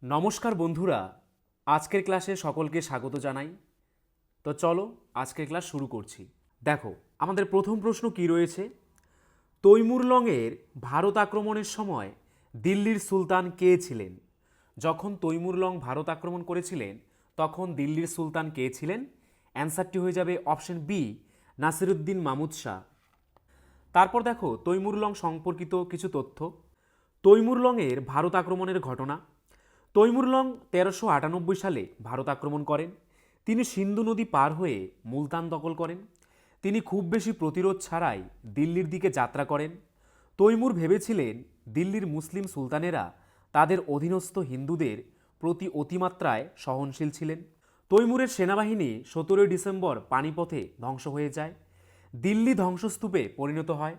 নমস্কার বন্ধুরা, আজকের ক্লাসে সকলকে স্বাগত জানাই। তো চলো আজকের ক্লাস শুরু করছি। দেখো, আমাদের প্রথম প্রশ্ন কি রয়েছে। তৈমুরলংয়ের ভারত আক্রমণের সময় দিল্লির সুলতান কে ছিলেন? যখন তৈমুরলং ভারত আক্রমণ করেছিলেন তখন দিল্লির সুলতান কে ছিলেন? অ্যান্সারটি হয়ে যাবে অপশন বি, নাসিরুদ্দিন মাহমুদ শাহ। তারপর দেখো তৈমুরলং সম্পর্কিত কিছু তথ্য। তৈমুরলংয়ের ভারত আক্রমণের ঘটনা। তৈমুরলং 1398 সালে ভারত আক্রমণ করেন। তিনি সিন্ধু নদী পার হয়ে মুলতান দখল করেন। তিনি খুব বেশি প্রতিরোধ ছাড়াই দিল্লির দিকে যাত্রা করেন। তৈমুর ভেবেছিলেন দিল্লির মুসলিম সুলতানেরা তাদের অধীনস্থ হিন্দুদের প্রতি অতিমাত্রায় সহনশীল ছিলেন। তৈমুরের সেনাবাহিনী 17 ডিসেম্বর পানিপথে ধ্বংস হয়ে যায়। দিল্লি ধ্বংসস্তূপে পরিণত হয়।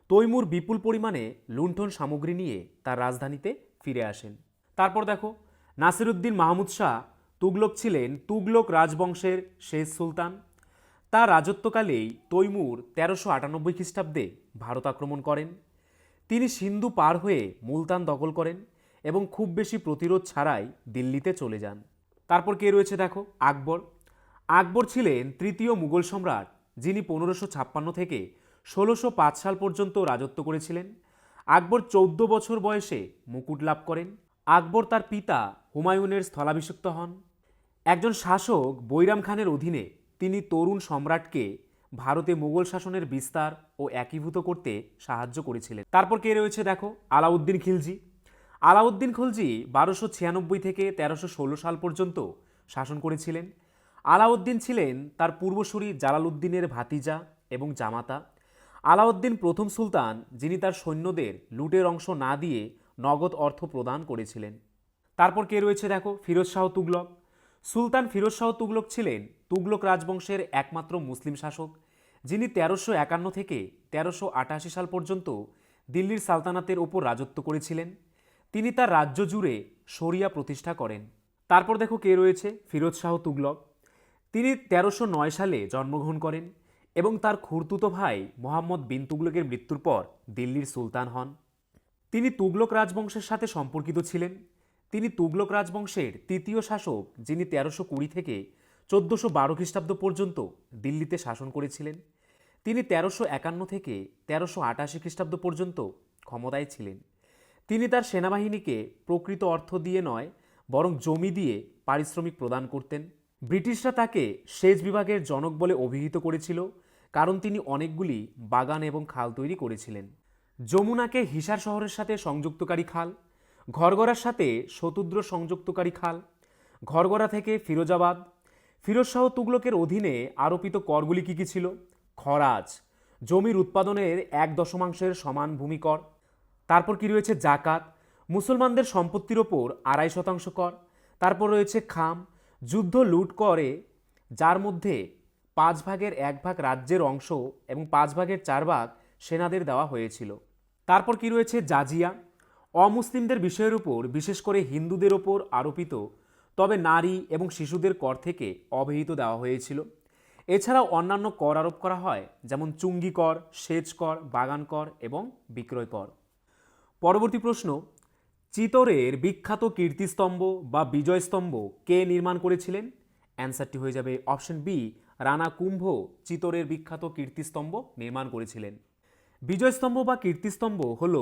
তৈমুর বিপুল পরিমাণে লুণ্ঠন সামগ্রী নিয়ে তার রাজধানীতে ফিরে আসেন। তারপর দেখো, নাসিরুদ্দিন মাহমুদ শাহ তুগলক ছিলেন তুগলক রাজবংশের শেষ সুলতান। তার রাজত্বকালেই তৈমুর 1398 খ্রিস্টাব্দে ভারত আক্রমণ করেন। তিনি সিন্ধু পার হয়ে মুলতান দখল করেন এবং খুব বেশি প্রতিরোধ ছাড়াই দিল্লিতে চলে যান। তারপর কে রয়েছে দেখো, আকবর। আকবর ছিলেন তৃতীয় মুঘল সম্রাট, যিনি 1556 থেকে 1605 সাল পর্যন্ত রাজত্ব করেছিলেন। আকবর 14 বছর বয়সে মুকুট লাভ করেন। আকবর তার পিতা হুমায়ুনের স্থলাভিষিক্ত হন। একজন শাসক বৈরাম খানের অধীনে তিনি তরুণ সম্রাটকে ভারতে মুঘল শাসনের বিস্তার ও একীভূত করতে সাহায্য করেছিলেন। তারপর কে রয়েছে দেখো, আলাউদ্দিন খিলজি। আলাউদ্দিন খিলজি 1296 থেকে 1316 সাল পর্যন্ত শাসন করেছিলেন। আলাউদ্দিন ছিলেন তার পূর্বসূরি জালালউদ্দিনের ভাতিজা এবং জামাতা। আলাউদ্দিন প্রথম সুলতান, যিনি তার সৈন্যদের লুটের অংশ না দিয়ে নগদ অর্থ প্রদান করেছিলেন। তারপর কে রয়েছে দেখো, ফিরোজ শাহ তুগলক। সুলতান ফিরোজ শাহ তুগলক ছিলেন তুগলক রাজবংশের একমাত্র মুসলিম শাসক, যিনি 1351 থেকে 1388 সাল পর্যন্ত দিল্লির সালতানাতের ওপর রাজত্ব করেছিলেন। তিনি তার রাজ্য জুড়ে শরিয়া প্রতিষ্ঠা করেন। তারপর দেখো কে রয়েছে, ফিরোজ শাহ তুগলক। তিনি 1309 সালে জন্মগ্রহণ করেন এবং তার খুড়তুতো ভাই মোহাম্মদ বিন তুগলকের মৃত্যুর পর দিল্লির সুলতান হন। তিনি তুগলক রাজবংশের সাথে সম্পর্কিত ছিলেন। তিনি তুগলক রাজবংশের তৃতীয় শাসক, যিনি 1320 থেকে 1412 খ্রিস্টাব্দ পর্যন্ত দিল্লিতে শাসন করেছিলেন। তিনি 1351 থেকে 1388 খ্রিস্টাব্দ পর্যন্ত ক্ষমতায় ছিলেন। তিনি তার সেনাবাহিনীকে প্রকৃত অর্থ দিয়ে নয়, বরং জমি দিয়ে পারিশ্রমিক প্রদান করতেন। ব্রিটিশরা তাকে সেচ বিভাগের জনক বলে অভিহিত করেছিল, কারণ তিনি অনেকগুলি বাগান এবং খাল তৈরি করেছিলেন। যমুনাকে হিসার শহরের সাথে সংযুক্তকারী খাল, ঘরগড়ার সাথে শতুদ্র সংযুক্তকারী খাল, ঘরগড়া থেকে ফিরোজাবাদ। ফিরোজ শাহ তুগলকের অধীনে আরোপিত করগুলি কী কী ছিল? খরাজ, জমির উৎপাদনের 1/10 সমান ভূমি কর। তারপর কি রয়েছে, জাকাত, মুসলমানদের সম্পত্তির ওপর 2.5% কর। তারপর রয়েছে খাম, যুদ্ধ লুট করে যার মধ্যে 1/5 রাজ্যের অংশ এবং 4/5 সেনাদের দেওয়া হয়েছিল। তারপর কি রয়েছে, জাজিয়া, অমুসলিমদের বিষয়ের উপর, বিশেষ করে হিন্দুদের ওপর আরোপিত তবে নারী এবং শিশুদের কর থেকে অব্যাহতি দেওয়া হয়েছিল। এছাড়াও অন্যান্য কর আরোপ করা হয়, যেমন চুঙ্গি কর, সেচ কর, বাগান কর এবং বিক্রয় কর। পরবর্তী প্রশ্ন, চিতোরের বিখ্যাত কীর্তিস্তম্ভ বা বিজয়স্তম্ভ কে নির্মাণ করেছিলেন? অ্যান্সারটি হয়ে যাবে অপশন বি, রানা কুম্ভ চিতোরের বিখ্যাত কীর্তিস্তম্ভ নির্মাণ করেছিলেন। বিজয়স্তম্ভ বা কীর্তিস্তম্ভ হল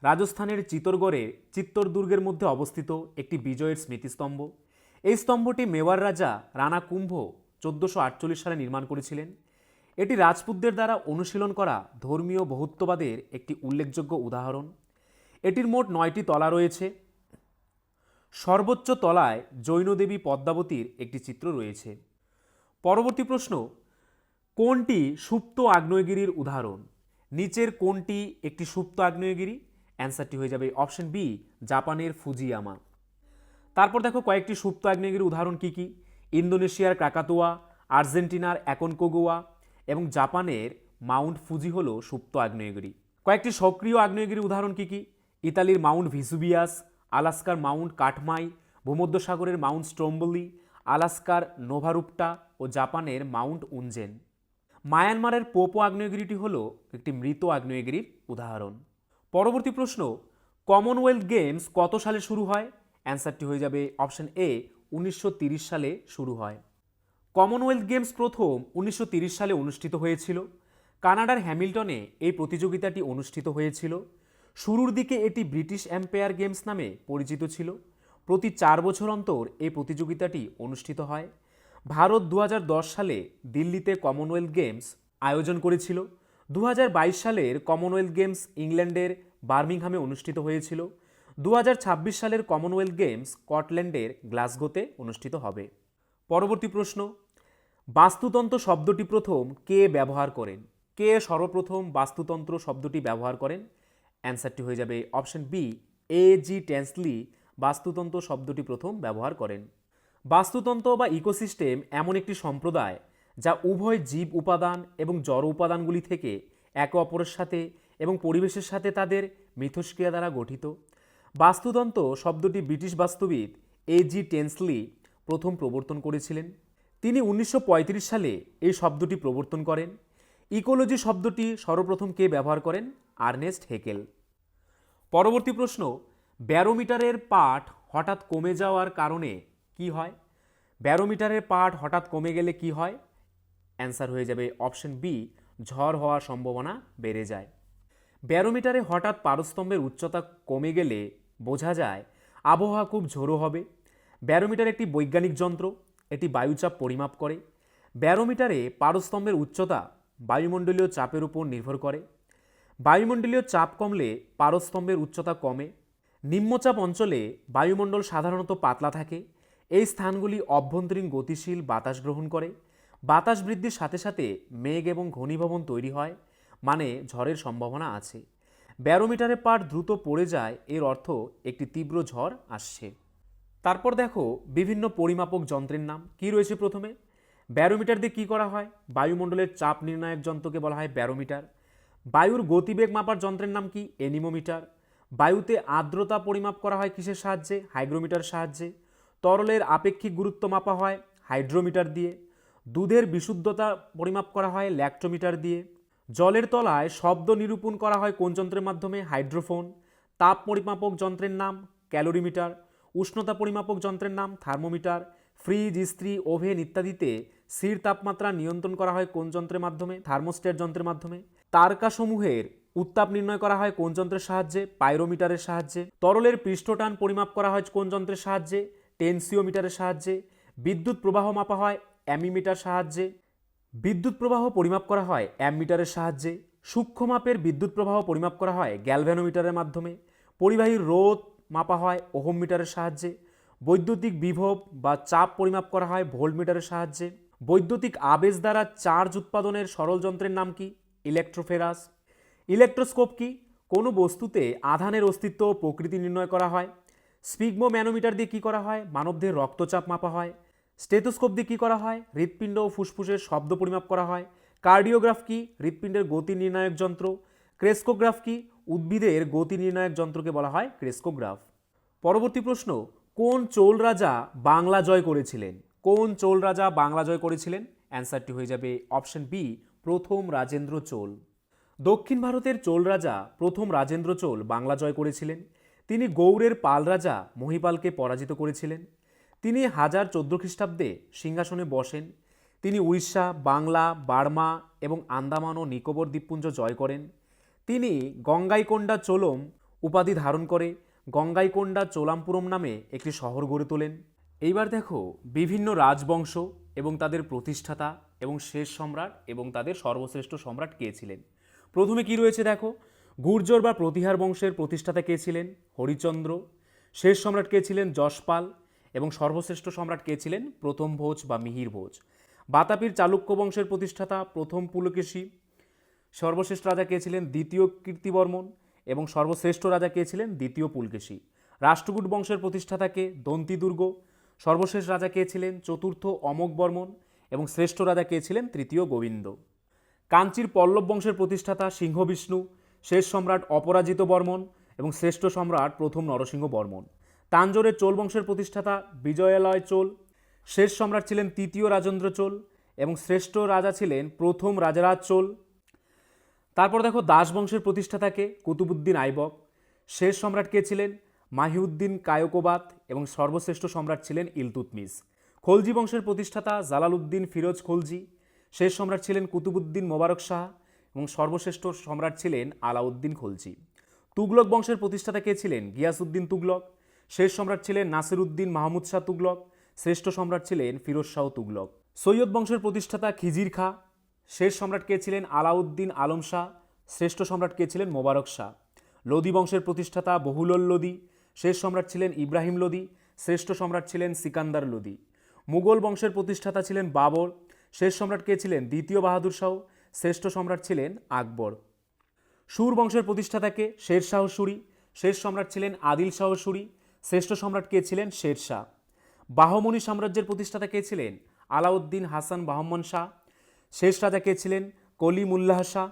রাজস্থানের চিতোরগড়ের চিত্তর দুর্গের মধ্যে অবস্থিত একটি বিজয়ের স্মৃতিস্তম্ভ। এই স্তম্ভটি মেওয়ার রাজা রানা কুম্ভ 1448 সালে নির্মাণ করেছিলেন। এটি রাজপুতদের দ্বারা অনুশীলন করা ধর্মীয় বহুত্ববাদের একটি উল্লেখযোগ্য উদাহরণ। এটির মোট 9টি তলা রয়েছে। সর্বোচ্চ তলায় জৈনদেবী পদ্মাবতীর একটি চিত্র রয়েছে। পরবর্তী প্রশ্ন, কোনটি সুপ্ত আগ্নেয়গিরির উদাহরণ? নিচের কোনটি একটি সুপ্ত আগ্নেয়গিরি? অ্যান্সারটি হয়ে যাবে অপশন বি, জাপানের ফুজিয়ামা। তারপর দেখো কয়েকটি সুপ্ত আগ্নেয়গিরির উদাহরণ কি কি। ইন্দোনেশিয়ার ক্রাকাতোয়া, আর্জেন্টিনার অ্যাকনকোগুয়া এবং জাপানের মাউন্ট ফুজি হল সুপ্ত আগ্নেয়গিরি। কয়েকটি সক্রিয় আগ্নেয়গিরির উদাহরণ কি কি। ইতালির মাউন্ট ভিসুবিয়াস, আলাস্কার মাউন্ট কাটমাই, ভূমধ্যসাগরের মাউন্ট স্ট্রোম্বলি, আলাস্কার নোভারুপ্টা ও জাপানের মাউন্ট উনজেন। মায়ানমারের পোপো আগ্নেয়গিরিটি হল একটি মৃত আগ্নেয়গিরির উদাহরণ। পরবর্তী প্রশ্ন, কমনওয়েলথ গেমস কত সালে শুরু হয়? অ্যান্সারটি হয়ে যাবে অপশন এ 1930 সালে শুরু হয়। কমনওয়েলথ গেমস প্রথম 1930 সালে অনুষ্ঠিত হয়েছিল। কানাডার হ্যামিল্টনে এই প্রতিযোগিতাটি অনুষ্ঠিত হয়েছিল। শুরুর দিকে এটি ব্রিটিশ এম্পায়ার গেমস নামে পরিচিত ছিল। প্রতি 4 বছর অন্তর এই প্রতিযোগিতাটি অনুষ্ঠিত হয়। ভারত 2010 সালে দিল্লিতে কমনওয়েলথ গেমস আয়োজন করেছিল। 2022 সালের কমনওয়েলথ গেমস ইংল্যান্ডের বার্মিংহামে অনুষ্ঠিত হয়েছিল। 2026 সালের কমনওয়েলথ গেমস স্কটল্যান্ডের গ্লাসগোতে অনুষ্ঠিত হবে। পরবর্তী প্রশ্ন, বাস্তুতন্ত্র শব্দটি প্রথম কে ব্যবহার করেন? কে সর্বপ্রথম বাস্তুতন্ত্র শব্দটি ব্যবহার করেন? অ্যান্সারটি হয়ে যাবে অপশন বি A.G. টেন্সলি বাস্তুতন্ত্র শব্দটি প্রথম ব্যবহার করেন। বাস্তুতন্ত্র বা ইকোসিস্টেম এমন একটি সম্প্রদায় যা উভয় জীব উপাদান এবং জড় উপাদানগুলি থেকে একে অপরের সাথে এবং পরিবেশের সাথে তাদের মিথস্ক্রিয়া দ্বারা গঠিত। বাস্তুতন্ত্র শব্দটি ব্রিটিশ বাস্তুবিদ A.G. টেন্সলি প্রথম প্রবর্তন করেছিলেন। তিনি 1935 সালে এই শব্দটি প্রবর্তন করেন। ইকোলজি শব্দটি সর্বপ্রথম কে ব্যবহার করেন? Ernest Haeckel. পরবর্তী প্রশ্ন, ব্যারোমিটারের পাঠ হঠাৎ কমে যাওয়ার কারণে কি হয়? ব্যারোমিটারের পাঠ হঠাৎ কমে গেলে কি হয়? অ্যান্সার হয়ে যাবে অপশন বি ঝড় হওয়ার সম্ভাবনা বেড়ে যায়। ব্যারোমিটারে হঠাৎ পারস্তম্ভের উচ্চতা কমে গেলে বোঝা যায় আবহাওয়া খুব ঝোড়ো হবে। ব্যারোমিটার একটি বৈজ্ঞানিক যন্ত্র, এটি বায়ুচাপ পরিমাপ করে। ব্যারোমিটারে পারস্তম্ভের উচ্চতা বায়ুমণ্ডলীয় চাপের উপর নির্ভর করে। বায়ুমণ্ডলীয় চাপ কমলে পারস্তম্ভের উচ্চতা কমে। নিম্নচাপ অঞ্চলে বায়ুমণ্ডল সাধারণত পাতলা থাকে। এই স্থানগুলি অভ্যন্তরীণ গতিশীল বাতাস গ্রহণ করে। বাতাস বৃদ্ধির সাথে সাথে মেঘ এবং ঘনীভবন তৈরি হয়, মানে ঝড়ের সম্ভাবনা আছে। ব্যারোমিটারের পাঠ দ্রুত পড়ে যায়, এর অর্থ একটি তীব্র ঝড় আসছে। তারপর দেখো বিভিন্ন পরিমাপক যন্ত্রের নাম কি রয়েছে। প্রথমে ব্যারোমিটার দিয়ে কী করা হয়? বায়ুমণ্ডলের চাপ নির্ণায়ক যন্ত্রকে বলা হয় ব্যারোমিটার। বায়ুর গতিবেগ মাপার যন্ত্রের নাম কি? এনিমোমিটার। বায়ুতে আর্দ্রতা পরিমাপ করা হয় কিসের সাহায্যে? হাইগ্রোমিটার সাহায্যে। তরলের আপেক্ষিক গুরুত্ব মাপা হয় হাইড্রোমিটার দিয়ে। দুধের বিশুদ্ধতা পরিমাপ করা হয় ল্যাক্টোমিটার দিয়ে। জলের তলায় শব্দ নিরূপণ করা হয় কোন যন্ত্রের মাধ্যমে? হাইড্রোফোন। তাপ পরিমাপক যন্ত্রের নাম ক্যালোরিমিটার। উষ্ণতা পরিমাপক যন্ত্রের নাম থার্মোমিটার। ফ্রিজ, ইস্ত্রি, ওভেন ইত্যাদিতে স্থির তাপমাত্রা নিয়ন্ত্রণ করা হয় কোন যন্ত্রের মাধ্যমে? থার্মোস্ট্যাট যন্ত্রের মাধ্যমে। তারকাসমূহের উত্তাপ নির্ণয় করা হয় কোন যন্ত্রের সাহায্যে? পাইরোমিটারের সাহায্যে। তরলের পৃষ্ঠটান পরিমাপ করা হয় কোন যন্ত্রের সাহায্যে? টেনসিওমিটারের সাহায্যে। বিদ্যুৎ প্রবাহ মাপা হয় অ্যামিমিটার সাহায্যে। বিদ্যুৎ প্রবাহ পরিমাপ করা হয় অ্যামমিটারের সাহায্যে। সূক্ষ্ম মাপের বিদ্যুৎ প্রবাহ পরিমাপ করা হয় গ্যালভ্যানোমিটারের মাধ্যমে। পরিবাহী রোধ মাপা হয় ওহম মিটারের সাহায্যে। বৈদ্যুতিক বিভব বা চাপ পরিমাপ করা হয় ভোল্টমিটারের সাহায্যে। বৈদ্যুতিক আবেশ দ্বারা চার্জ উৎপাদনের সরল যন্ত্রের নাম কি? ইলেকট্রোফেরাস। ইলেকট্রোস্কোপ কি? কোনো বস্তুতে আধানের অস্তিত্ব ও প্রকৃতি নির্ণয় করা হয়। স্পিগমো ম্যানোমিটার দিয়ে কী করা হয়? মানবদেহের রক্তচাপ মাপা হয়। স্টেথোস্কোপ দিয়ে কী করা হয়? হৃৎপিণ্ড ও ফুসফুসের শব্দ পরিমাপ করা হয়। কার্ডিওগ্রাফ কি? হৃৎপিণ্ডের গতি নির্ণায়ক যন্ত্র। ক্রেস্কোগ্রাফ কি? উদ্ভিদের গতি নির্ণায়ক যন্ত্রকে বলা হয় ক্রেস্কোগ্রাফ। পরবর্তী প্রশ্ন, কোন চোল রাজা বাংলা জয় করেছিলেন? কোন চোল রাজা বাংলা জয় করেছিলেন? অ্যান্সারটি হয়ে যাবে অপশন বি প্রথম রাজেন্দ্র চোল। দক্ষিণ ভারতের চোল রাজা প্রথম রাজেন্দ্র চোল বাংলা জয় করেছিলেন। তিনি গৌড়ের পাল রাজা মহিপালকে পরাজিত করেছিলেন। তিনি 1014 খ্রিস্টাব্দে সিংহাসনে বসেন। তিনি উড়িষ্যা, বাংলা, বার্মা এবং আন্দামান ও নিকোবর দ্বীপপুঞ্জ জয় করেন। তিনি গঙ্গাইকোন্ডা চোলম উপাধি ধারণ করে গঙ্গাইকোন্ডা চোলামপুরম নামে একটি শহর গড়ে তোলেন। এইবার দেখো বিভিন্ন রাজবংশ এবং তাদের প্রতিষ্ঠাতা এবং শেষ সম্রাট এবং তাদের সর্বশ্রেষ্ঠ সম্রাট কে ছিলেন। প্রথমে কি রয়েছে দেখো, গুর্জর বা প্রতিহার বংশের প্রতিষ্ঠাতা কে ছিলেন? হরিচন্দ্র। শেষ সম্রাট কে ছিলেন? যশপাল। এবং সর্বশ্রেষ্ঠ সম্রাট কে ছিলেন? প্রথম ভোজ বা মিহির ভোজ। বাতাপির চালুক্য বংশের প্রতিষ্ঠাতা প্রথম পুলকেশী। সর্বশেষ রাজা কে ছিলেন? দ্বিতীয় কীর্তিবর্মন। এবং সর্বশ্রেষ্ঠ রাজা কে ছিলেন? দ্বিতীয় পুলকেশী। রাষ্ট্রকূট বংশের প্রতিষ্ঠাতা কে? দন্তিদুর্গ। সর্বশেষ রাজা কে ছিলেন? চতুর্থ অমোঘ বর্মন। এবং শ্রেষ্ঠ রাজা কে ছিলেন? তৃতীয় গোবিন্দ। কাঞ্চির পল্লব বংশের প্রতিষ্ঠাতা সিংহবিষ্ণু। শেষ সম্রাট অপরাজিত বর্মন এবং শ্রেষ্ঠ সম্রাট প্রথম নরসিংহ বর্মন। তাঞ্জোরের চোল বংশের প্রতিষ্ঠাতা বিজয়ালয় চোল। শেষ সম্রাট ছিলেন তৃতীয় রাজেন্দ্র চোল এবং শ্রেষ্ঠ রাজা ছিলেন প্রথম রাজারাজ চোল। তারপর দেখো দাস বংশের প্রতিষ্ঠাতাকে কুতুবুদ্দিন আইবক। শেষ সম্রাট কে ছিলেন? মাহিউদ্দিন কায়কোবাদ এবং সর্বশ্রেষ্ঠ সম্রাট ছিলেন ইলতুৎমিশ। খলজি বংশের প্রতিষ্ঠাতা জালালউদ্দিন ফিরোজ খলজি, শেষ সম্রাট ছিলেন কুতুবউদ্দিন মোবারক শাহ এবং সর্বশ্রেষ্ঠ সম্রাট ছিলেন আলাউদ্দিন খলজি। তুগলক বংশের প্রতিষ্ঠাতা কে ছিলেন? গিয়াসউদ্দিন তুগলক, শেষ সম্রাট ছিলেন নাসিরউদ্দিন মাহমুদ শাহ তুগলক, শ্রেষ্ঠ সম্রাট ছিলেন ফিরোজ শাহ তুগলক। সৈয়দ বংশের প্রতিষ্ঠাতা খিজির খাঁ, শেষ সম্রাট কে ছিলেন? আলাউদ্দিন আলম শাহ, শ্রেষ্ঠ সম্রাট কে ছিলেন? মোবারক শাহ। লোদি বংশের প্রতিষ্ঠাতা বহুলল লোদি, শেষ সম্রাট ছিলেন ইব্রাহিম লোদি, শ্রেষ্ঠ সম্রাট ছিলেন সিকান্দার লোদি। মুঘল বংশের প্রতিষ্ঠাতা ছিলেন বাবর, শেষ সম্রাট কে ছিলেন? দ্বিতীয় বাহাদুর শাহ, শ্রেষ্ঠ সম্রাট ছিলেন আকবর। সুর বংশের প্রতিষ্ঠাতাকে শের শাহ সুরি, শেষ সম্রাট ছিলেন আদিল শাহ সুরি, শ্রেষ্ঠ সম্রাট কে ছিলেন? শের শাহ। বাহমনি সাম্রাজ্যের প্রতিষ্ঠাতা কে ছিলেন? আলাউদ্দিন হাসান বাহমন শাহ, শেষ রাজা কে ছিলেন? কলিমুল্লাহ শাহ,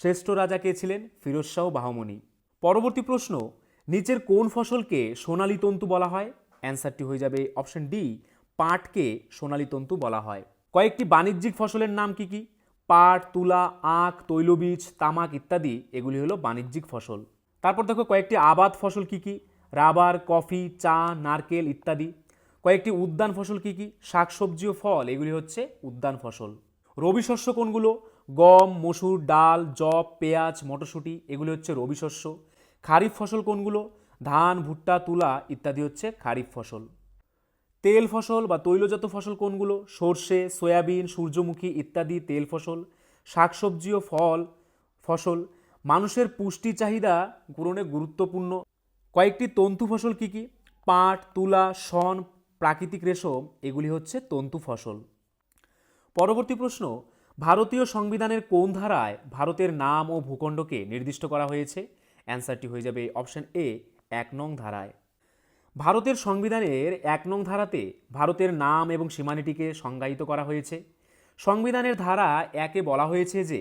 শ্রেষ্ঠ রাজা কে ছিলেন? ফিরোজ শাহ বাহমনি। পরবর্তী প্রশ্ন, নিচের কোন ফসলকে সোনালী তন্তু বলা হয়? অ্যান্সারটি হয়ে যাবে অপশন ডি, পাটকে সোনালী তন্তু বলা হয়। কয়েকটি বাণিজ্যিক ফসলের নাম কি কি? পাট, তুলা, আখ, তৈলবীজ, তামাক ইত্যাদি এগুলি হলো বাণিজ্যিক ফসল। তারপর দেখো কয়েকটি আবাদ ফসল কি কি? রাবার, কফি, চা, নারকেল ইত্যাদি। কয়েকটি উদ্যান ফসল কি কি? শাকসবজি ও ফল এগুলি হচ্ছে উদ্যান ফসল। রবি শস্য কোনগুলো? গম, মসুর, ডাল, যব, পেঁয়াজ, মটরশুঁটি এগুলি হচ্ছে রবি শস্য। খারিফ ফসল কোনগুলো? ধান, ভুট্টা, তুলা ইত্যাদি হচ্ছে খারিফ ফসল। তেল ফসল বা তৈলজাত ফসল কোনগুলো? সর্ষে, সয়াবিন, সূর্যমুখী ইত্যাদি তেল ফসল। শাকসবজি ও ফল ফসল মানুষের পুষ্টি চাহিদা পূরণে গুরুত্বপূর্ণ। কয়েকটি তন্তু ফসল কি কি? পাট, তুলা, শন, প্রাকৃতিক রেশম এগুলি হচ্ছে তন্তু ফসল। পরবর্তী প্রশ্ন, ভারতীয় সংবিধানের কোন ধারায় ভারতের নাম ও ভূখণ্ডকে নির্দিষ্ট করা হয়েছে? অ্যান্সারটি হয়ে যাবে অপশন এ, 1 নং ধারায়। ভারতের সংবিধানের 1 নং ধারাতে ভারতের নাম এবং সীমানাটিকে সংজ্ঞায়িত করা হয়েছে। সংবিধানের ধারা 1-এ বলা হয়েছে যে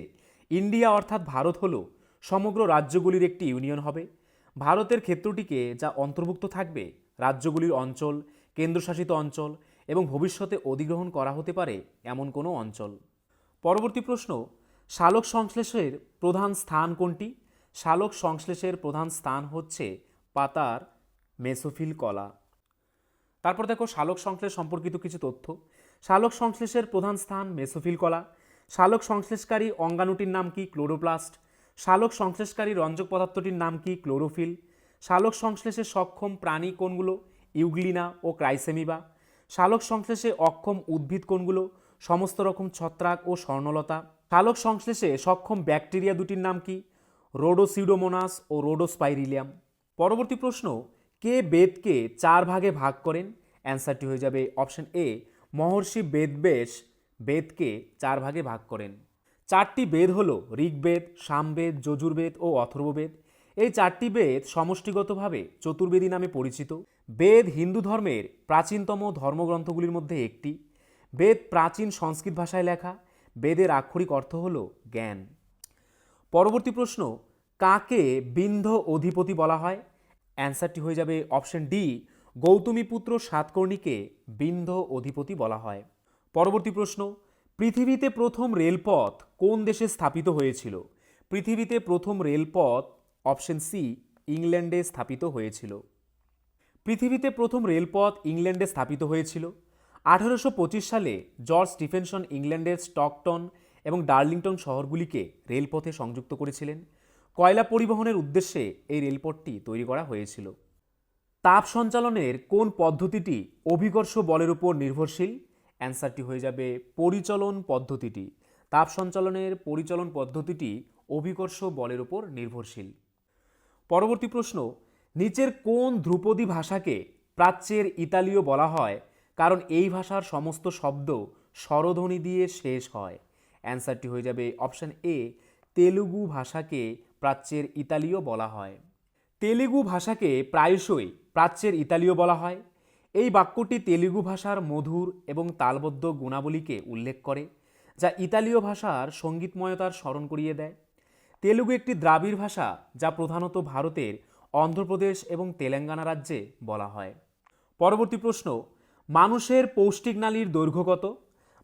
ইন্ডিয়া অর্থাৎ ভারত হল সমগ্র রাজ্যগুলির একটি ইউনিয়ন হবে। ভারতের ক্ষেত্রটিকে যা অন্তর্ভুক্ত থাকবে রাজ্যগুলির অঞ্চল, কেন্দ্রশাসিত অঞ্চল এবং ভবিষ্যতে অধিগ্রহণ করা হতে পারে এমন কোনো অঞ্চল। পরবর্তী প্রশ্ন, সালোক সংশ্লেষের প্রধান স্থান কোনটি? সালোক সংশ্লেষের প্রধান স্থান হচ্ছে পাতার মেসোফিল কলা। তারপর দেখো সালোক সংশ্লেষ সম্পর্কিত কিছু তথ্য। সালোক সংশ্লেষের প্রধান স্থান মেসোফিল কলা। সালোক সংশ্লেষকারী অঙ্গাণুটির নাম কি? ক্লোরোপ্লাস্ট। সালোক সংশ্লেষকারী রঞ্জক পদার্থটির নাম কি? ক্লোরোফিল। সালোক সংশ্লেষে সক্ষম প্রাণী কোনগুলো? ইউগ্লিনা ও ক্রাইসেমিবা। সালোক সংশ্লেষে অক্ষম উদ্ভিদ কোনগুলো? সমস্ত রকম ছত্রাক ও স্বর্ণলতা। সালোক সংশ্লেষে সক্ষম ব্যাকটেরিয়া দুটির নাম কি? রোডোসিউডোমোনাস ও রোডোস্পাইরিলিয়াম। পরবর্তী প্রশ্ন, কে বেদকে 4 ভাগে ভাগ করেন? অ্যান্সারটি হয়ে যাবে অপশন এ, মহর্ষি বেদব্যাস বেদকে 4 ভাগে ভাগ করেন। 4টি বেদ হল ঋগ্বেদ, সামবেদ, যজুর্বেদ ও অথর্ববেদ। এই 4টি বেদ সমষ্টিগতভাবে চতুর্বেদী নামে পরিচিত। বেদ হিন্দু ধর্মের প্রাচীনতম ধর্মগ্রন্থগুলির মধ্যে একটি। বেদ প্রাচীন সংস্কৃত ভাষায় লেখা। বেদের আক্ষরিক অর্থ হল জ্ঞান। পরবর্তী প্রশ্ন, কাকে বিন্ধ্য অধিপতি বলা হয়? অ্যান্সারটি হয়ে যাবে অপশন ডি, গৌতমীপুত্র সাতকর্ণীকে বিন্ধ্য অধিপতি বলা হয়। পরবর্তী প্রশ্ন, পৃথিবীতে প্রথম রেলপথ কোন দেশে স্থাপিত হয়েছিল? পৃথিবীতে প্রথম রেলপথ অপশন সি, ইংল্যান্ডে স্থাপিত হয়েছিল। পৃথিবীতে প্রথম রেলপথ ইংল্যান্ডে স্থাপিত হয়েছিল। 1825 সালে জর্জ স্টিফেনসন ইংল্যান্ডের স্টকটন এবং ডার্লিংটন শহরগুলিকে রেলপথে সংযুক্ত করেছিলেন। কয়লা পরিবহনের উদ্দেশ্যে এই রেলপথটি তৈরি করা হয়েছিল। তাপ সঞ্চালনের কোন পদ্ধতিটি অভিকর্ষ বলের উপর নির্ভরশীল? অ্যান্সারটি হয়ে যাবে পরিচলন পদ্ধতিটি। তাপ সঞ্চালনের পরিচলন পদ্ধতিটি অভিকর্ষ বলের উপর নির্ভরশীল। পরবর্তী প্রশ্ন, নিচের কোন ধ্রুপদী ভাষাকে প্রাচ্যের ইতালীয় বলা হয় কারণ এই ভাষার সমস্ত শব্দ স্বরধ্বনি দিয়ে শেষ হয়? অ্যান্সারটি হয়ে যাবে অপশন এ, তেলুগু ভাষাকে প্রাচ্যের ইতালীয় বলা হয়। তেলুগু ভাষাকে প্রায়শই প্রাচ্যের ইতালীয় বলা হয়। এই বাক্যটি তেলুগু ভাষার মধুর এবং তালবদ্ধ গুণাবলীকে উল্লেখ করে, যা ইতালীয় ভাষার সঙ্গীতময়তার স্মরণ করিয়ে দেয়। তেলুগু একটি দ্রাবিড় ভাষা যা প্রধানত ভারতের অন্ধ্রপ্রদেশ এবং তেলেঙ্গানা রাজ্যে বলা হয়। পরবর্তী প্রশ্ন, মানুষের পৌষ্টিক নালীর দৈর্ঘ্য কত?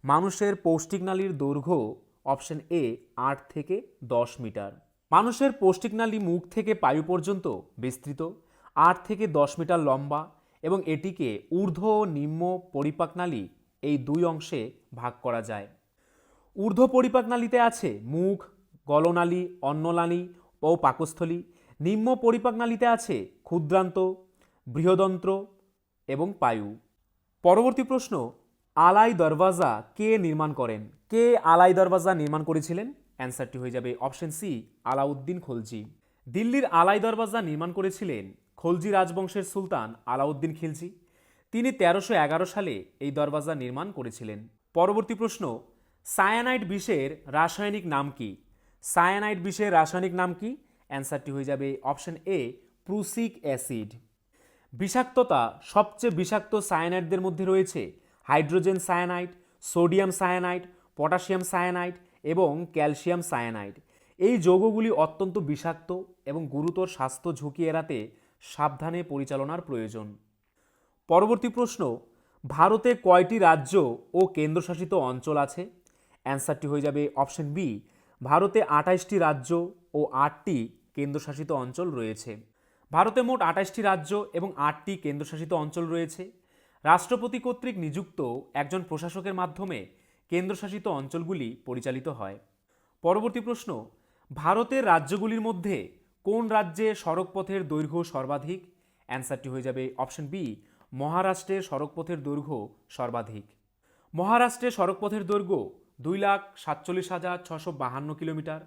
মানুষের পৌষ্টিক নালীর দৈর্ঘ্য অপশন এ, 8 থেকে 10 মিটার। মানুষের পৌষ্টিক নালী মুখ থেকে পায়ু পর্যন্ত বিস্তৃত। 8 থেকে 10 মিটার লম্বা এবং এটিকে ঊর্ধ্ব ও নিম্ন পরিপাকনালী এই দুই অংশে ভাগ করা যায়। ঊর্ধ্ব পরিপাকনালীতে আছে মুখ, গলনালী, অন্ননালী ও পাকস্থলী। নিম্ন পরিপাকনালীতে আছে ক্ষুদ্রান্ত, বৃহদন্ত্র এবং পায়ু। পরবর্তী প্রশ্ন, আলাই দরওয়াজা কে নির্মাণ করেন? কে আলাই দরওয়াজা নির্মাণ করেছিলেন? অ্যান্সারটি হয়ে যাবে অপশন সি, আলাউদ্দিন খলজি। দিল্লির আলাই দরওয়াজা নির্মাণ করেছিলেন খলজি রাজবংশের সুলতান আলাউদ্দিন খিলজি। তিনি 1311 সালে এই দরওয়াজা নির্মাণ করেছিলেন। পরবর্তী প্রশ্ন, সায়ানাইড বিষের রাসায়নিক নাম কি? সায়ানাইড বিষের রাসায়নিক নাম কি? অ্যান্সারটি হয়ে যাবে অপশন এ, প্রুসিক অ্যাসিড। বিষাক্ততা সবচেয়ে বিষাক্ত সায়ানাইডদের মধ্যে রয়েছে hydrogen cyanide, sodium cyanide, potassium cyanide এবং ক্যালসিয়াম সায়ানাইড। এই যৌগগুলি অত্যন্ত বিষাক্ত এবং গুরুতর স্বাস্থ্য ঝুঁকি এড়াতে সাবধানে পরিচালনার প্রয়োজন। পরবর্তী প্রশ্ন, ভারতে কয়টি রাজ্য ও কেন্দ্রশাসিত অঞ্চল আছে? অ্যান্সারটি হয়ে যাবে অপশন বি, ভারতে 28টি রাজ্য ও 8টি কেন্দ্রশাসিত অঞ্চল রয়েছে। ভারতে মোট 28টি রাজ্য এবং 8টি কেন্দ্রশাসিত অঞ্চল রয়েছে। রাষ্ট্রপতি কর্তৃক নিযুক্ত একজন প্রশাসকের মাধ্যমে কেন্দ্রশাসিত অঞ্চলগুলি পরিচালিত হয়। পরবর্তী প্রশ্ন, ভারতের রাজ্যগুলির মধ্যে কোন রাজ্যে সড়কপথের দৈর্ঘ্য সর্বাধিক? অ্যান্সারটি হয়ে যাবে অপশন বি, মহারাষ্ট্রের সড়কপথের দৈর্ঘ্য সর্বাধিক। মহারাষ্ট্রে সড়কপথের দৈর্ঘ্য 2,47,652 কিলোমিটার।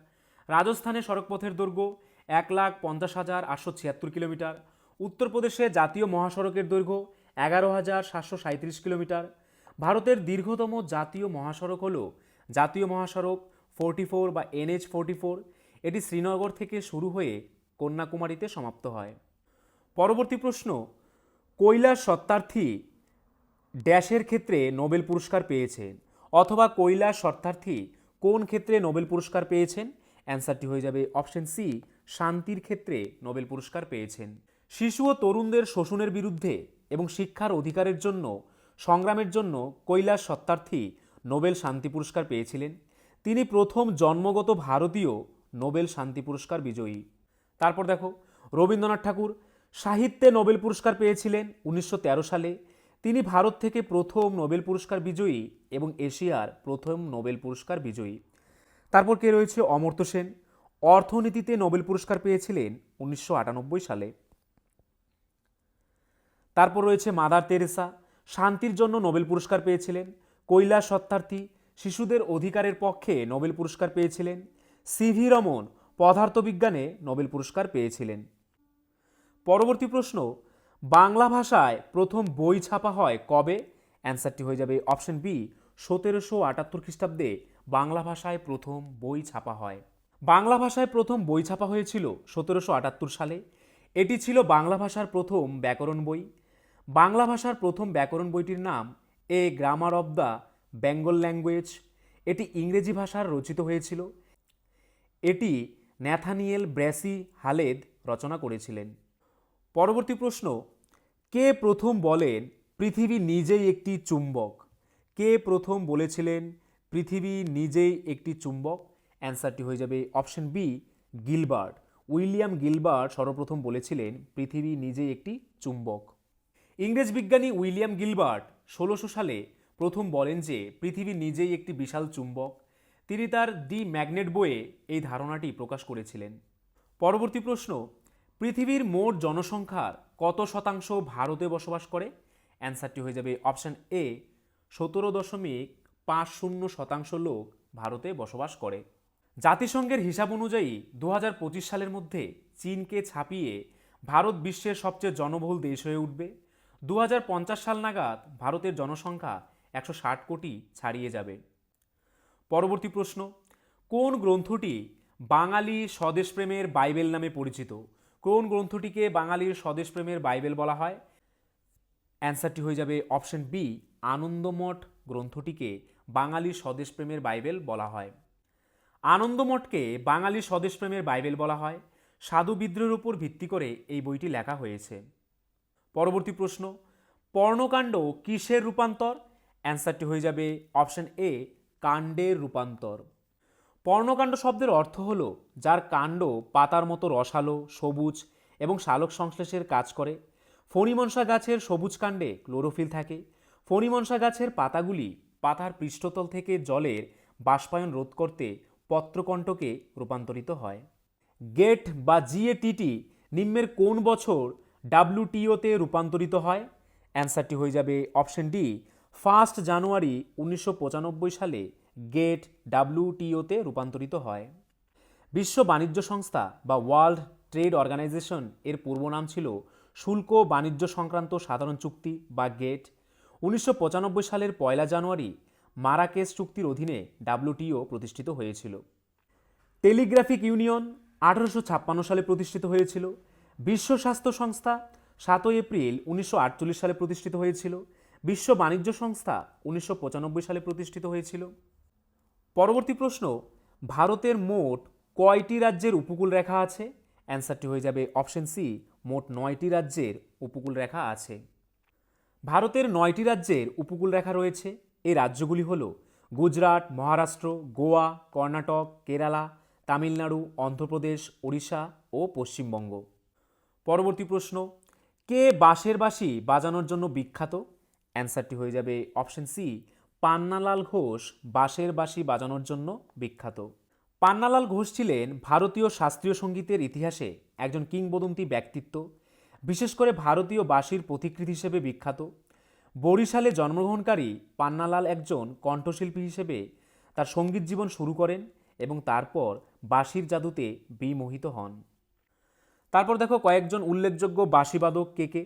রাজস্থানে সড়কপথের দৈর্ঘ্য 1,50,876 কিলোমিটার। উত্তরপ্রদেশে জাতীয় মহাসড়কের দৈর্ঘ্য 11,737 কিলোমিটার। ভারতের দীর্ঘতম জাতীয় মহাসড়ক হল জাতীয় মহাসড়ক 44 বা NH 44। এটি শ্রীনগর থেকে শুরু হয়ে কন্যাকুমারীতে সমাপ্ত হয়। পরবর্তী প্রশ্ন, কৈলাস সত্যার্থী ড্যাশের ক্ষেত্রে নোবেল পুরস্কার পেয়েছেন, অথবা কৈলাস সত্যার্থী কোন ক্ষেত্রে নোবেল পুরস্কার পেয়েছেন? অ্যান্সারটি হয়ে যাবে অপশন সি, শান্তির ক্ষেত্রে নোবেল পুরস্কার পেয়েছেন। শিশু ও তরুণদের শোষণের বিরুদ্ধে এবং শিক্ষার অধিকারের জন্য সংগ্রামের জন্য কৈলাস সত্যার্থী নোবেল শান্তি পুরস্কার পেয়েছিলেন। তিনি প্রথম জন্মগত ভারতীয় নোবেল শান্তি পুরস্কার বিজয়ী। তারপর দেখো, রবীন্দ্রনাথ ঠাকুর সাহিত্যে নোবেল পুরস্কার পেয়েছিলেন 1913 সালে। তিনি ভারত থেকে প্রথম নোবেল পুরস্কার বিজয়ী এবং এশিয়ার প্রথম নোবেল পুরস্কার বিজয়ী। তারপর কে রয়েছে? অমর্ত্য সেন অর্থনীতিতে নোবেল পুরস্কার পেয়েছিলেন 1998 সালে। তারপর রয়েছে মাদার তেরেসা, শান্তির জন্য নোবেল পুরস্কার পেয়েছিলেন। কৈলাস সত্যার্থী শিশুদের অধিকারের পক্ষে নোবেল পুরস্কার পেয়েছিলেন। CV রমন পদার্থবিজ্ঞানে নোবেল পুরস্কার পেয়েছিলেন। পরবর্তী প্রশ্ন, বাংলা ভাষায় প্রথম বই ছাপা হয় কবে? অ্যান্সারটি হয়ে যাবে অপশন বি, 1778 খ্রিস্টাব্দে বাংলা ভাষায় প্রথম বই ছাপা হয়। বাংলা ভাষায় প্রথম বই ছাপা হয়েছিল 1778 সালে। এটি ছিল বাংলা ভাষার প্রথম ব্যাকরণ বই। বাংলা ভাষার প্রথম ব্যাকরণ বইটির নাম a grammar of the Bengal language. এটি ইংরেজি ভাষার রচিত হয়েছিল। এটি ন্যাথানিয়েল ব্র্যাসি হালেদ রচনা করেছিলেন। পরবর্তী প্রশ্ন, কে প্রথম বলেন পৃথিবী নিজেই একটি চুম্বক? কে প্রথম বলেছিলেন পৃথিবী নিজেই একটি চুম্বক? অ্যান্সারটি হয়ে যাবে option B, Gilbert. William Gilbert সর্বপ্রথম বলেছিলেন পৃথিবী নিজেই একটি চুম্বক। ইংরেজ বিজ্ঞানী উইলিয়াম গিলবার্ট 1600 সালে প্রথম বলেন যে পৃথিবী নিজেই একটি বিশাল চুম্বক। তিনি তার দি ম্যাগনেট বইয়ে এই ধারণাটি প্রকাশ করেছিলেন। পরবর্তী প্রশ্ন, পৃথিবীর মোট জনসংখ্যার কত শতাংশ ভারতে বসবাস করে? অ্যান্সারটি হয়ে যাবে অপশন এ, 17.50% লোক ভারতে বসবাস করে। জাতিসংঘের হিসাব অনুযায়ী 2025 সালের মধ্যে চীনকে ছাপিয়ে ভারত বিশ্বের সবচেয়ে জনবহুল দেশ হয়ে উঠবে। 2050 সাল নাগাদ ভারতের জনসংখ্যা 160 কোটি ছাড়িয়ে যাবে। পরবর্তী প্রশ্ন, কোন গ্রন্থটি বাঙালি স্বদেশপ্রেমের বাইবেল নামে পরিচিত? কোন গ্রন্থটিকে বাঙালির স্বদেশপ্রেমের বাইবেল বলা হয়? অ্যান্সারটি হয়ে যাবে অপশন বি, আনন্দমঠ গ্রন্থটিকে বাঙালির স্বদেশপ্রেমের বাইবেল বলা হয়। আনন্দমঠকে বাঙালির স্বদেশপ্রেমের বাইবেল বলা হয়। সাধু বিদ্রোহের উপর ভিত্তি করে এই বইটি লেখা হয়েছে। পরবর্তী প্রশ্ন, পর্ণকাণ্ড কিসের রূপান্তর? অ্যান্সারটি হয়ে যাবে অপশন এ, কাণ্ডের রূপান্তর। পর্ণকাণ্ড শব্দের অর্থ হল যার কাণ্ড পাতার মতো রসালো, সবুজ এবং সালোক সংশ্লেষের কাজ করে। ফণিমনসা গাছের সবুজ কাণ্ডে ক্লোরোফিল থাকে। ফণিমনসা গাছের পাতাগুলি পাতার পৃষ্ঠতল থেকে জলের বাষ্পায়ন রোধ করতে পত্রকণ্টকে রূপান্তরিত হয়। গেট বা জিএটিটি নিম্নের কোন বছর ডাব্লিউটিওতে রূপান্তরিত হয়? অ্যান্সারটি হয়ে যাবে অপশন ডি, 1 জানুয়ারি 1995 সালে গেট ডাব্লিউটিওতে রূপান্তরিত হয়। বিশ্ব বাণিজ্য সংস্থা বা ওয়ার্ল্ড ট্রেড অর্গানাইজেশন এর পূর্ব নাম ছিল শুল্ক বাণিজ্য সংক্রান্ত সাধারণ চুক্তি বা গেট। 1995 সালের 1 জানুয়ারি মারাকেস চুক্তির অধীনে ডাব্লিউটিও প্রতিষ্ঠিত হয়েছিল। টেলিগ্রাফিক ইউনিয়ন 1856 সালে প্রতিষ্ঠিত হয়েছিল। বিশ্ব স্বাস্থ্য সংস্থা 7 এপ্রিল 1948 সালে প্রতিষ্ঠিত হয়েছিল। বিশ্ব বাণিজ্য সংস্থা 1995 সালে প্রতিষ্ঠিত হয়েছিল। পরবর্তী প্রশ্ন, ভারতের মোট কয়টি রাজ্যের উপকূল রেখা আছে? অ্যান্সারটি হয়ে যাবে অপশন সি, মোট 9টি রাজ্যের উপকূল রেখা আছে। ভারতের 9টি রাজ্যের উপকূল রেখা রয়েছে। এই রাজ্যগুলি হল গুজরাট, মহারাষ্ট্র, গোয়া, কর্ণাটক, কেরালা, তামিলনাড়ু, অন্ধ্রপ্রদেশ, ওড়িশা ও পশ্চিমবঙ্গ। পরবর্তী প্রশ্ন, কে বাঁশের বাঁশি বাজানোর জন্য বিখ্যাত? অ্যান্সারটি হয়ে যাবে অপশন সি, পান্নালাল ঘোষ বাঁশের বাঁশি বাজানোর জন্য বিখ্যাত। পান্নালাল ঘোষ ছিলেন ভারতীয় শাস্ত্রীয় সঙ্গীতের ইতিহাসে একজন কিংবদন্তি ব্যক্তিত্ব, বিশেষ করে ভারতীয় বাঁশির পথিকৃৎ হিসেবে বিখ্যাত। বরিশালে জন্মগ্রহণকারী পান্নালাল একজন কণ্ঠশিল্পী হিসেবে তার সঙ্গীত জীবন শুরু করেন এবং তারপর বাঁশির জাদুতে বিমোহিত হন। তারপর দেখো কয়েকজন উল্লেখযোগ্য বাঁশিবাদক কে কে: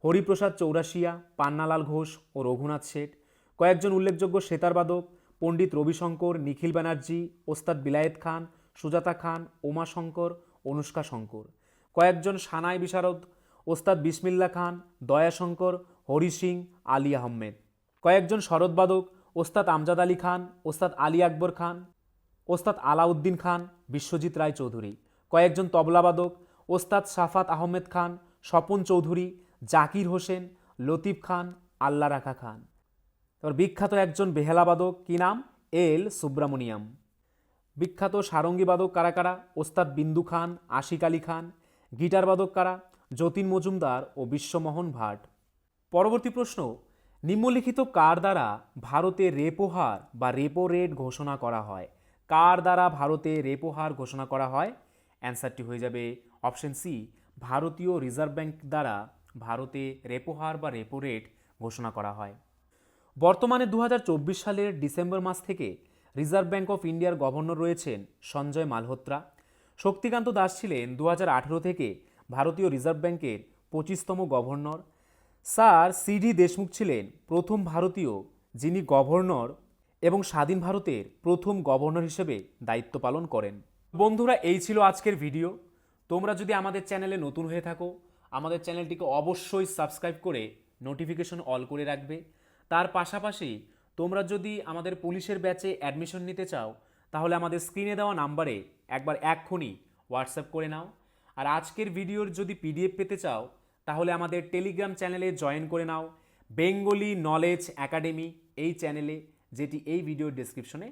হরিপ্রসাদ চৌরাশিয়া, পান্নালাল ঘোষ ও রঘুনাথ শেঠ। কয়েকজন উল্লেখযোগ্য সেতারবাদক: পণ্ডিত রবিশঙ্কর, নিখিল ব্যানার্জি, ওস্তাদ বিলায়েত খান, সুজাতা খান, উমাশঙ্কর, অনুষ্কা শঙ্কর। কয়েকজন সানাই বিশারদ: ওস্তাদ বিসমিল্লা খান, দয়াশঙ্কর, হরি সিং, আলী আহমেদ। কয়েকজন শরৎবাদক: ওস্তাদ আমজাদ আলী খান, ওস্তাদ আলী আকবর খান, ওস্তাদ আলাউদ্দিন খান, বিশ্বজিৎ রায় চৌধুরী। কয়েকজন তবলাবাদক: ওস্তাদ সাফাত আহমেদ খান, স্বপন চৌধুরী, জাকির হোসেন, লতিফ খান, আল্লাহ রাখা খান। তারপর বিখ্যাত একজন বেহালাবাদক, কি নাম? এল সুব্রামণিয়াম। বিখ্যাত সারঙ্গীবাদক কারা কারা? ওস্তাদ বিন্দু খান, আশিক আলী খান। গিটারবাদক কারা? যতীন মজুমদার ও বিশ্বমোহন ভাট। পরবর্তী প্রশ্ন, নিম্নলিখিত কার দ্বারা ভারতে রেপো হার বা রেপো রেট ঘোষণা করা হয়? কার দ্বারা ভারতে রেপো হার ঘোষণা করা হয়? অ্যান্সারটি হয়ে যাবে অপশন সি, ভারতীয় রিজার্ভ ব্যাংক দ্বারা ভারতে রেপো হার বা রেপো রেট ঘোষণা করা হয়। বর্তমানে 2024 সালের ডিসেম্বর মাস থেকে রিজার্ভ ব্যাংক অফ ইন্ডিয়ার গভর্নর রয়েছেন সঞ্জয় মালহোত্রা। শক্তিকান্ত দাস ছিলেন 2018 থেকে ভারতীয় রিজার্ভ ব্যাংকের 25তম গভর্নর। স্যার সিডি দেশমুখ ছিলেন প্রথম ভারতীয় যিনি গভর্নর এবং স্বাধীন ভারতের প্রথম গভর্নর হিসেবে দায়িত্ব পালন করেন। বন্ধুরা, এই ছিল আজকের ভিডিও। তোমরা যদি আমাদের চ্যানেলে নতুন হয়ে থাকো, আমাদের চ্যানেলটিকে অবশ্যই সাবস্ক্রাইব করে নোটিফিকেশন অল করে রাখবে। তার পাশাপাশি তোমরা যদি আমাদের পুলিশের ব্যাচে অ্যাডমিশন নিতে চাও, তাহলে আমাদের স্ক্রিনে দেওয়া নাম্বারে একবার এক্ষুনি হোয়াটসঅ্যাপ করে নাও। আর আজকের ভিডিওর যদি পিডিএফ পেতে চাও, তাহলে আমাদের টেলিগ্রাম চ্যানেলে জয়েন করে নাও, বেঙ্গলি নলেজ একাডেমি এই চ্যানেলে, যেটি এই ভিডিওর ডেসক্রিপশনে